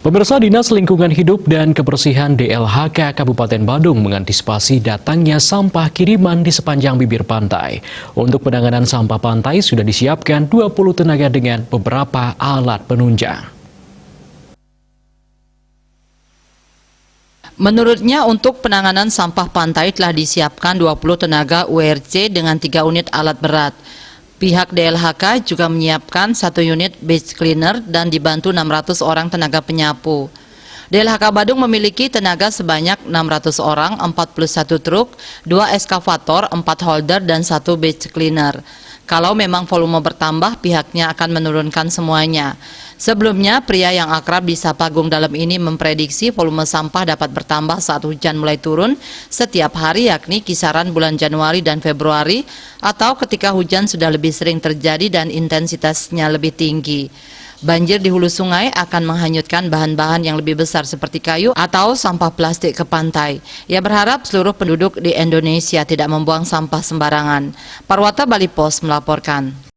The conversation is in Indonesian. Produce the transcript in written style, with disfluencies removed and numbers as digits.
Pemirsa, Dinas Lingkungan Hidup dan Kebersihan DLHK Kabupaten Badung mengantisipasi datangnya sampah kiriman di sepanjang bibir pantai. Untuk penanganan sampah pantai sudah disiapkan 20 tenaga dengan beberapa alat penunjang. Menurutnya, untuk penanganan sampah pantai telah disiapkan 20 tenaga URC dengan 3 unit alat berat. Pihak DLHK juga menyiapkan 1 unit beach cleaner dan dibantu 600 orang tenaga penyapu. DLHK Badung memiliki tenaga sebanyak 600 orang, 41 truk, 2 eskavator, 4 holder, dan 1 beach cleaner. Kalau memang volume bertambah, pihaknya akan menurunkan semuanya. Sebelumnya, pria yang akrab disapa Gung Dalem ini memprediksi volume sampah dapat bertambah saat hujan mulai turun setiap hari, yakni kisaran bulan Januari dan Februari, atau ketika hujan sudah lebih sering terjadi dan intensitasnya lebih tinggi. Banjir di hulu sungai akan menghanyutkan bahan-bahan yang lebih besar seperti kayu atau sampah plastik ke pantai. Ia berharap seluruh penduduk di Indonesia tidak membuang sampah sembarangan. Parwata Bali Pos melaporkan.